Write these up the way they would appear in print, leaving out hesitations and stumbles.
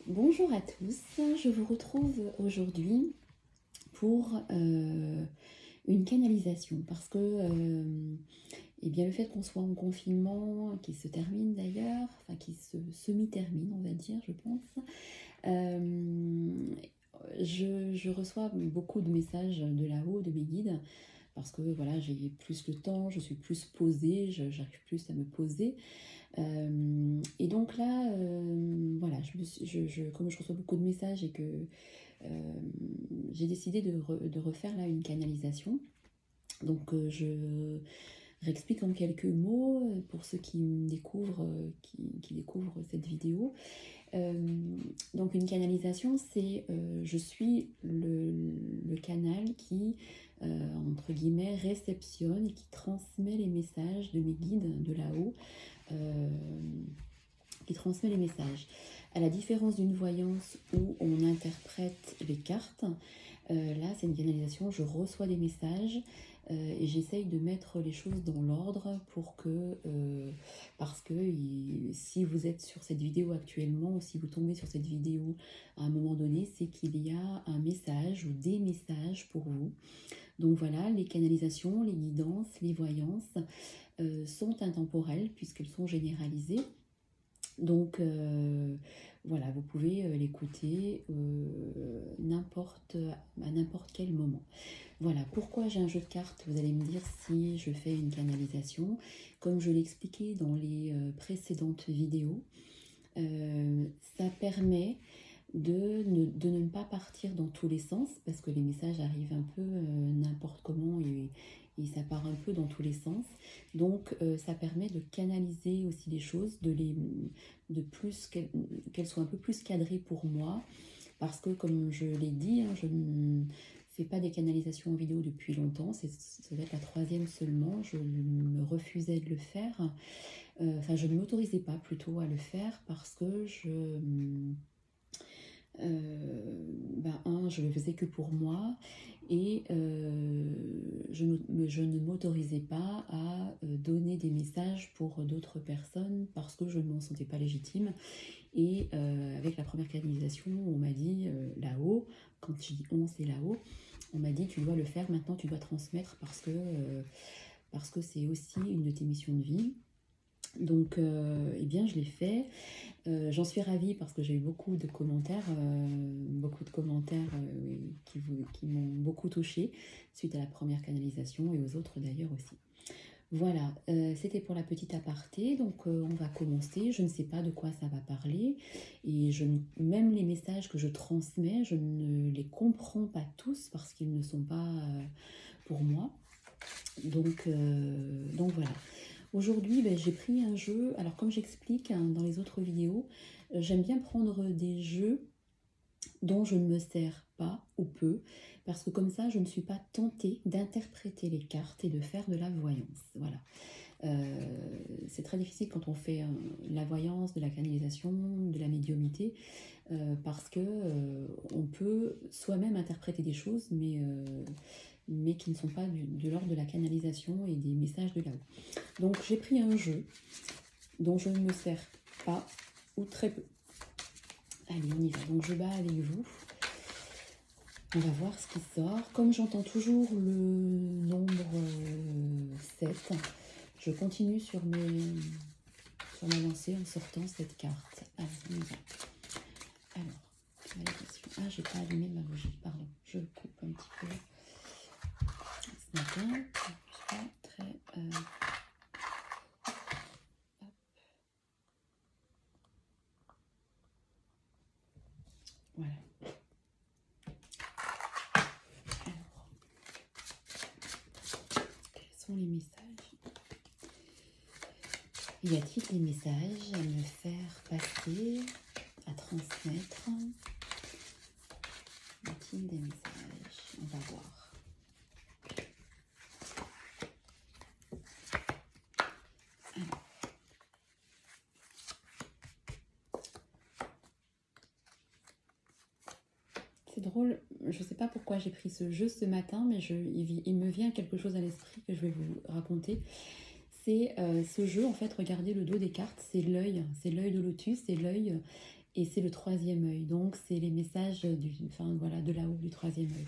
Bonjour à tous, je vous retrouve aujourd'hui pour une canalisation parce que eh bien, le fait qu'on soit en confinement, qui se termine d'ailleurs, enfin qui se semi-termine on va dire je pense, euh, je reçois beaucoup de messages de là-haut, de mes guides, parce que voilà, j'ai plus de temps, je suis plus posée, j'arrive plus à me poser. Et donc là, voilà, comme je reçois beaucoup de messages et que euh, j'ai décidé de refaire là une canalisation. Donc je réexplique en quelques mots pour ceux qui me découvrent, qui découvrent cette vidéo. Euh, donc une canalisation, c'est je suis le canal qui, entre guillemets, réceptionne et qui transmet les messages de mes guides de là-haut, euh, qui transmet les messages. À la différence d'une voyance où on interprète les cartes, là c'est une canalisation, je reçois des messages et j'essaye de mettre les choses dans l'ordre pour que, parce que si vous êtes sur cette vidéo actuellement ou si vous tombez sur cette vidéo à un moment donné, c'est qu'il y a un message ou des messages pour vous. Donc voilà, les canalisations, les guidances, les voyances sont intemporelles puisqu'elles sont généralisées. Donc voilà, vous pouvez l'écouter à n'importe quel moment. Voilà, pourquoi j'ai un jeu de cartes, vous allez me dire si je fais une canalisation. Comme je l'ai expliqué dans les précédentes vidéos, euh, ça permet de ne pas partir dans tous les sens, parce que les messages arrivent un peu n'importe comment et ça part un peu dans tous les sens. Donc ça permet de canaliser aussi les choses, de plus qu'elles soient un peu plus cadrées pour moi, parce que comme je l'ai dit, hein, je ne fais pas des canalisations en vidéo depuis longtemps, ça doit être la troisième seulement, je me refusais de le faire, enfin je ne m'autorisais pas plutôt à le faire parce que je le faisais que pour moi et je ne m'autorisais pas à donner des messages pour d'autres personnes parce que je ne m'en sentais pas légitime. Et avec la première canalisation, on m'a dit là-haut, quand je dis on, c'est là-haut, on m'a dit tu dois le faire maintenant, tu dois transmettre parce que c'est aussi une de tes missions de vie. Donc, eh bien, je l'ai fait. J'en suis ravie parce que j'ai eu beaucoup de commentaires qui m'ont beaucoup touchée suite à la première canalisation et aux autres d'ailleurs aussi. Voilà, c'était pour la petite aparté, donc on va commencer. Je ne sais pas de quoi ça va parler et même les messages que je transmets, je ne les comprends pas tous parce qu'ils ne sont pas pour moi. Donc voilà. Aujourd'hui, ben, j'ai pris un jeu. Alors, comme j'explique hein, dans les autres vidéos, j'aime bien prendre des jeux dont je ne me sers pas ou peu, parce que comme ça, je ne suis pas tentée d'interpréter les cartes et de faire de la voyance. Voilà. C'est très difficile quand on fait la voyance, de la canalisation, de la médiumnité, parce que on peut soi-même interpréter des choses, mais qui ne sont pas de l'ordre de la canalisation et des messages de là-haut. Donc j'ai pris un jeu dont je ne me sers pas ou très peu. Allez, on y va. Donc je bats avec vous. On va voir ce qui sort. Comme j'entends toujours le nombre 7, je continue sur ma lancée en sortant cette carte. Allez, on y va. Alors, validation. Ah, j'ai pas allumé ma bougie, pardon. Je coupe un petit peu ce matin. Je suis pas très... Voilà. Alors, quels sont les messages? Y a-t-il des messages à me faire passer, à transmettre? Y a-t-il des messages? On va voir. Alors. C'est drôle, je ne sais pas pourquoi j'ai pris ce jeu ce matin, mais il me vient quelque chose à l'esprit que je vais vous raconter. C'est ce jeu, en fait, regardez le dos des cartes, c'est l'œil de lotus, c'est l'œil Et c'est le troisième œil, donc c'est les messages de là-haut, du troisième œil.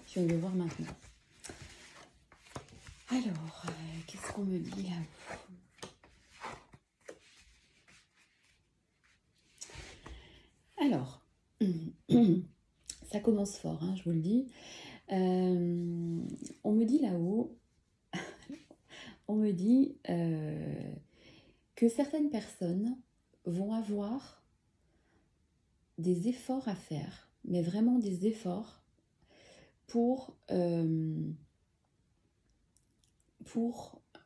Je viens de le voir maintenant. Alors, qu'est-ce qu'on me dit là-haut? Alors, ça commence fort, hein, je vous le dis. On me dit là-haut, on me dit que certaines personnes vont avoir des efforts à faire, mais vraiment des efforts pour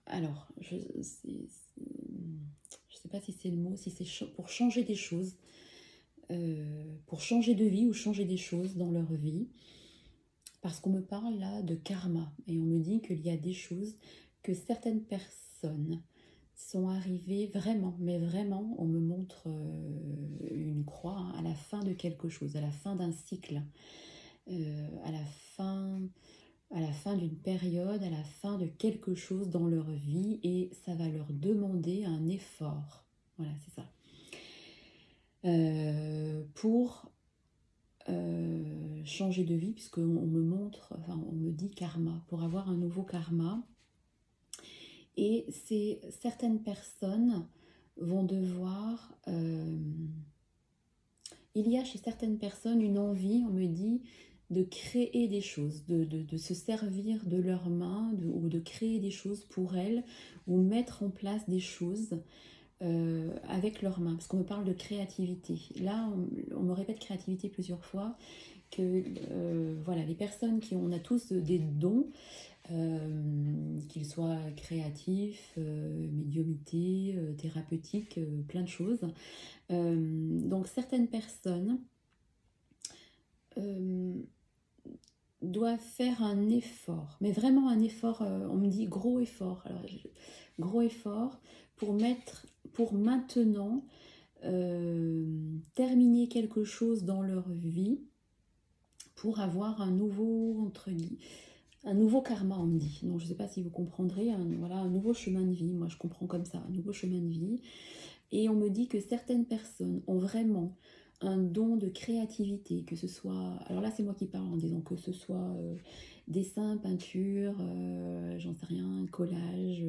alors, je sais pas si c'est le mot, si c'est pour changer des choses, pour changer de vie ou changer des choses dans leur vie. Parce qu'on me parle là de karma et on me dit qu'il y a des choses que certaines personnes sont arrivées vraiment, mais vraiment, on me montre une croix hein, à la fin de quelque chose, à la fin d'un cycle, à la fin d'une période, à la fin de quelque chose dans leur vie et ça va leur demander un effort. Voilà, c'est ça. Pour changer de vie, puisqu'on me montre, enfin on me dit karma, pour avoir un nouveau karma. Et certaines personnes vont devoir... il y a chez certaines personnes une envie, on me dit, de créer des choses, de se servir de leurs mains ou de créer des choses pour elles ou mettre en place des choses avec leurs mains, parce qu'on me parle de créativité. Là, on me répète créativité plusieurs fois, que voilà, les personnes on a tous des dons, qu'ils soient créatifs, médiumnité, thérapeutiques, plein de choses. Donc certaines personnes doivent faire un effort, mais vraiment un effort, on me dit gros effort, alors, gros effort pour maintenant terminer quelque chose dans leur vie pour avoir un nouveau karma, on me dit. Donc je ne sais pas si vous comprendrez, voilà, un nouveau chemin de vie. Moi je comprends comme ça, un nouveau chemin de vie. Et on me dit que certaines personnes ont vraiment un don de créativité, que ce soit, alors là c'est moi qui parle en disant que ce soit dessin, peinture, j'en sais rien, collage,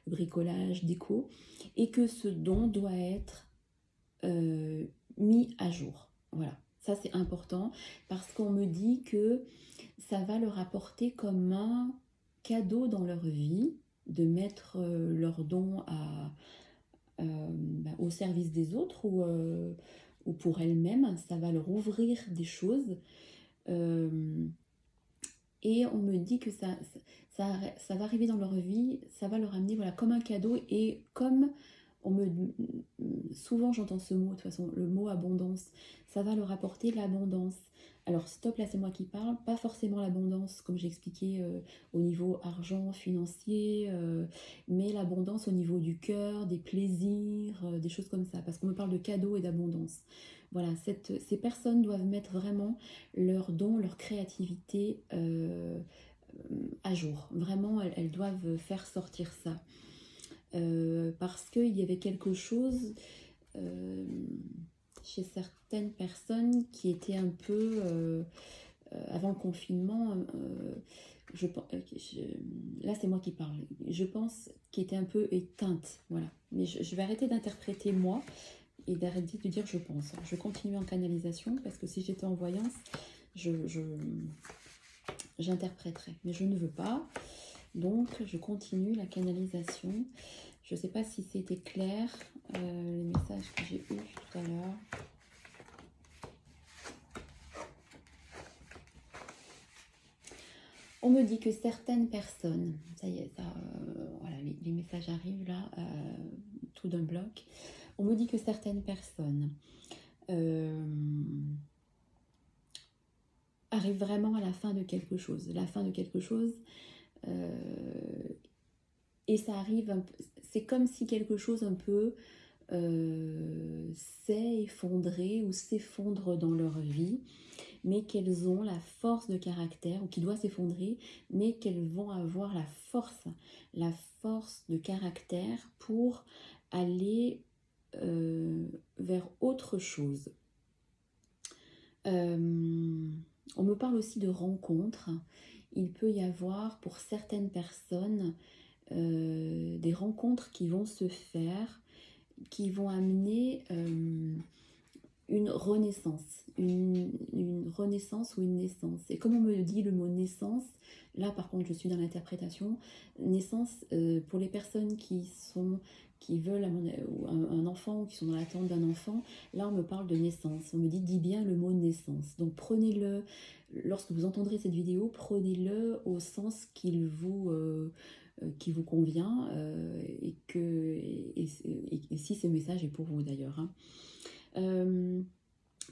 bricolage, déco, et que ce don doit être mis à jour. Voilà, ça c'est important parce qu'on me dit que ça va leur apporter comme un cadeau dans leur vie de mettre leurs dons au service des autres ou pour elles-mêmes. Ça va leur ouvrir des choses. Et on me dit que ça va arriver dans leur vie, ça va leur amener voilà, comme un cadeau et comme souvent j'entends ce mot, de toute façon, le mot abondance, ça va leur apporter l'abondance. Alors stop, là c'est moi qui parle, pas forcément l'abondance comme j'ai expliqué au niveau argent, financier, mais l'abondance au niveau du cœur, des plaisirs, des choses comme ça, parce qu'on me parle de cadeaux et d'abondance. Voilà, ces personnes doivent mettre vraiment leurs dons, leur créativité à jour. Vraiment, elles doivent faire sortir ça. Parce qu'il y avait quelque chose chez certaines personnes qui était un peu, avant le confinement, là c'est moi qui parle, je pense qui était un peu éteinte, voilà. Mais je vais arrêter d'interpréter moi et d'arrêter de dire je pense. Je continue en canalisation parce que si j'étais en voyance, j'interpréterais, mais je ne veux pas. Donc je continue la canalisation. Je ne sais pas si c'était clair, les messages que j'ai eus tout à l'heure. On me dit que certaines personnes, ça y est, voilà, les messages arrivent là, tout d'un bloc. On me dit que certaines personnes arrivent vraiment à la fin de quelque chose. La fin de quelque chose, et ça arrive, c'est comme si quelque chose un peu s'est effondré ou s'effondre dans leur vie, mais qu'elles ont la force de caractère, ou qui doit s'effondrer, mais qu'elles vont avoir la force de caractère pour aller vers autre autre chose. On me parle aussi de rencontres. Il peut y avoir pour certaines personnes des rencontres qui vont se faire, qui vont amener une renaissance, une renaissance ou une naissance. Et comme on me dit le mot naissance, là par contre je suis dans l'interprétation, naissance pour les personnes qui veulent un enfant ou qui sont dans l'attente d'un enfant, là on me parle de naissance, on me dit dis bien le mot naissance. Donc prenez-le, lorsque vous entendrez cette vidéo, prenez-le au sens qui vous convient et si ce message est pour vous d'ailleurs.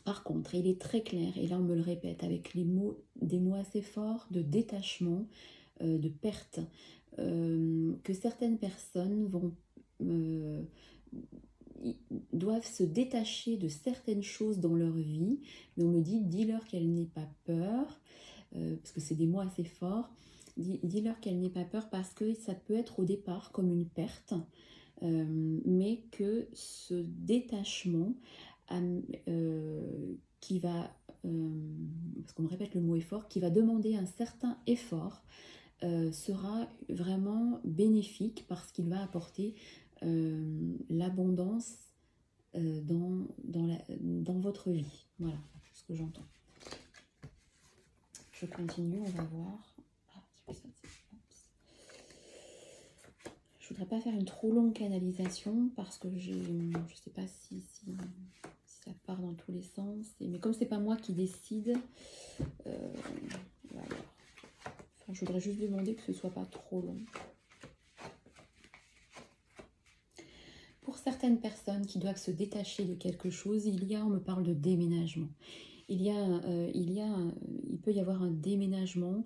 Par contre, il est très clair, et là on me le répète avec des mots assez forts de détachement, de perte, que certaines personnes doivent se détacher de certaines choses dans leur vie, mais on me dit, dis-leur qu'elle n'ait pas peur, parce que c'est des mots assez forts, dis-leur qu'elle n'ait pas peur parce que ça peut être au départ comme une perte, mais que ce détachement qui va, parce qu'on me répète le mot effort, qui va demander un certain effort, sera vraiment bénéfique parce qu'il va apporter l'abondance dans votre vie. Voilà ce que j'entends. Je continue, on va voir. Je voudrais pas faire une trop longue canalisation parce que je sais pas si ça part dans tous les sens. Mais comme c'est pas moi qui décide, voilà. Enfin, je voudrais juste demander que ce soit pas trop long. Pour certaines personnes qui doivent se détacher de quelque chose, on me parle de déménagement. Il peut y avoir un déménagement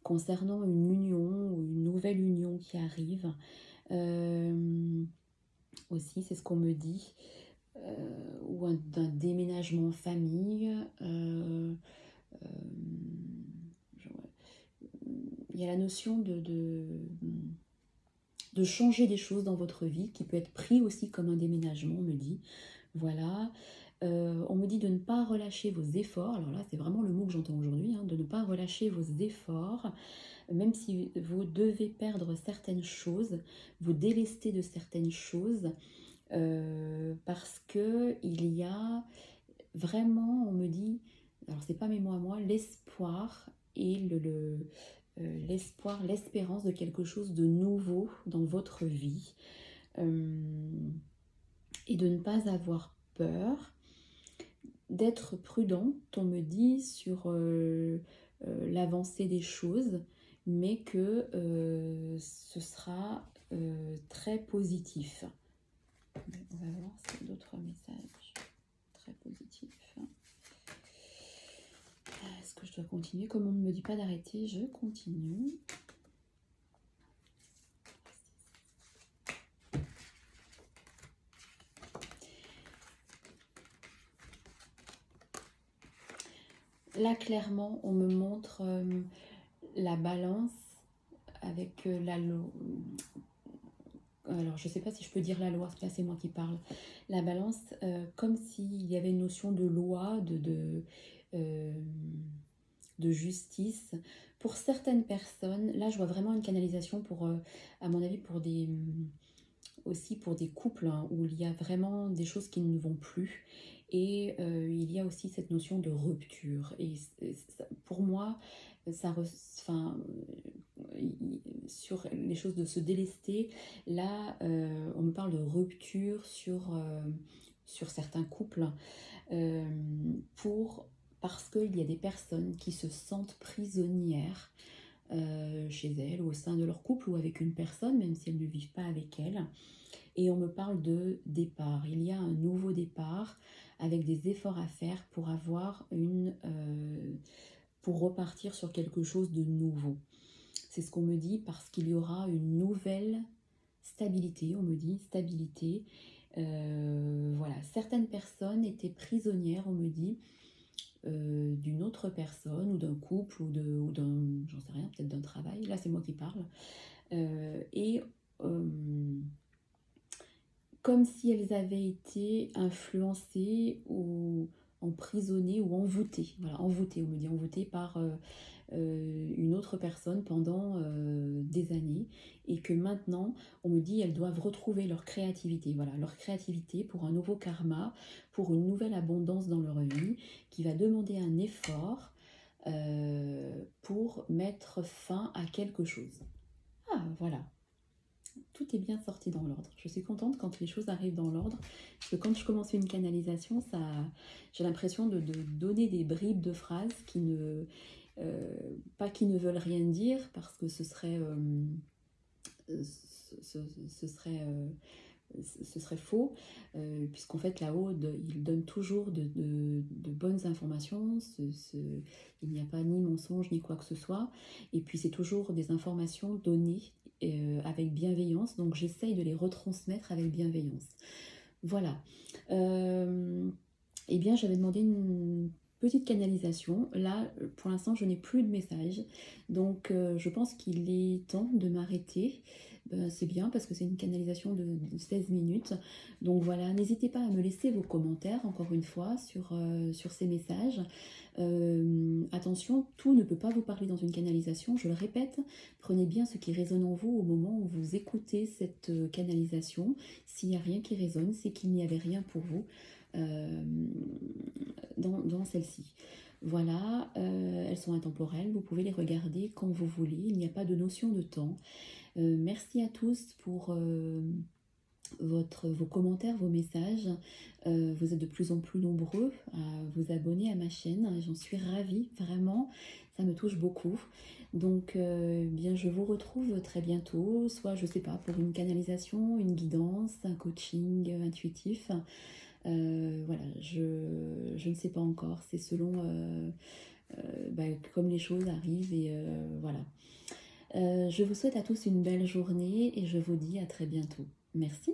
concernant une union ou une nouvelle union qui arrive. Aussi, c'est ce qu'on me dit. Ou d'un déménagement en famille. Il y a la notion de changer des choses dans votre vie, qui peut être pris aussi comme un déménagement, on me dit. Voilà. On me dit de ne pas relâcher vos efforts. Alors là, c'est vraiment le mot que j'entends aujourd'hui, hein, de ne pas relâcher vos efforts, même si vous devez perdre certaines choses, vous délester de certaines choses, parce que il y a vraiment, on me dit, alors c'est pas mes mots à moi, l'espoir et l'espoir, l'espérance de quelque chose de nouveau dans votre vie, et de ne pas avoir peur, d'être prudent, on me dit, sur l'avancée des choses, mais que ce sera très positif. On va voir s'il y a d'autres messages très positifs. Est-ce que je dois continuer? Comme on ne me dit pas d'arrêter, je continue. Là, clairement, on me montre la balance avec la loi. Alors, je ne sais pas si je peux dire la loi, là c'est moi qui parle. La balance, comme s'il y avait une notion de loi, de justice. Pour certaines personnes, là je vois vraiment une canalisation pour, à mon avis, aussi pour des couples, hein, où il y a vraiment des choses qui ne vont plus. Et il y a aussi cette notion de rupture. Et pour moi, sur les choses de se délester, là, on me parle de rupture sur certains couples, parce qu'il y a des personnes qui se sentent prisonnières chez elles, ou au sein de leur couple, ou avec une personne, même si elles ne vivent pas avec elle. Et on me parle de départ. Il y a un nouveau départ avec des efforts à faire pour pour repartir sur quelque chose de nouveau. C'est ce qu'on me dit, parce qu'il y aura une nouvelle stabilité. On me dit stabilité. Voilà, certaines personnes étaient prisonnières, on me dit, d'une autre personne, ou d'un couple, ou d'un, j'en sais rien, peut-être d'un travail. Là, c'est moi qui parle. comme si elles avaient été influencées ou emprisonnées ou envoûtées. Voilà, envoûtées, on me dit envoûtées par une autre personne pendant des années et que maintenant on me dit elles doivent retrouver leur créativité, voilà, leur créativité pour un nouveau karma, pour une nouvelle abondance dans leur vie qui va demander un effort pour mettre fin à quelque chose. Ah voilà, tout est bien sorti dans l'ordre. Je suis contente quand les choses arrivent dans l'ordre, parce que quand je commence une canalisation, ça, j'ai l'impression de donner des bribes de phrases qui ne, pas qui ne veulent rien dire, parce que ce serait ce serait faux, puisqu'en fait là-haut, il donne toujours de bonnes informations, il n'y a pas ni mensonge ni quoi que ce soit, et puis c'est toujours des informations données avec bienveillance, donc j'essaye de les retransmettre avec bienveillance. Voilà. Eh bien, j'avais demandé une petite canalisation. Là, pour l'instant, je n'ai plus de message. Donc, je pense qu'il est temps de m'arrêter. C'est bien parce que c'est une canalisation de 16 minutes. Donc voilà, n'hésitez pas à me laisser vos commentaires, encore une fois, sur ces messages. Attention, tout ne peut pas vous parler dans une canalisation. Je le répète, prenez bien ce qui résonne en vous au moment où vous écoutez cette canalisation. S'il n'y a rien qui résonne, c'est qu'il n'y avait rien pour vous euh, dans celle-ci. Voilà, elles sont intemporelles, vous pouvez les regarder quand vous voulez, il n'y a pas de notion de temps. Merci à tous pour vos commentaires, vos messages. Vous êtes de plus en plus nombreux à vous abonner à ma chaîne, j'en suis ravie, vraiment, ça me touche beaucoup. Donc, bien, je vous retrouve très bientôt, soit, je sais pas, pour une canalisation, une guidance, un coaching intuitif. Voilà, je ne sais pas encore, c'est selon comme les choses arrivent et voilà. Je vous souhaite à tous une belle journée et je vous dis à très bientôt. Merci.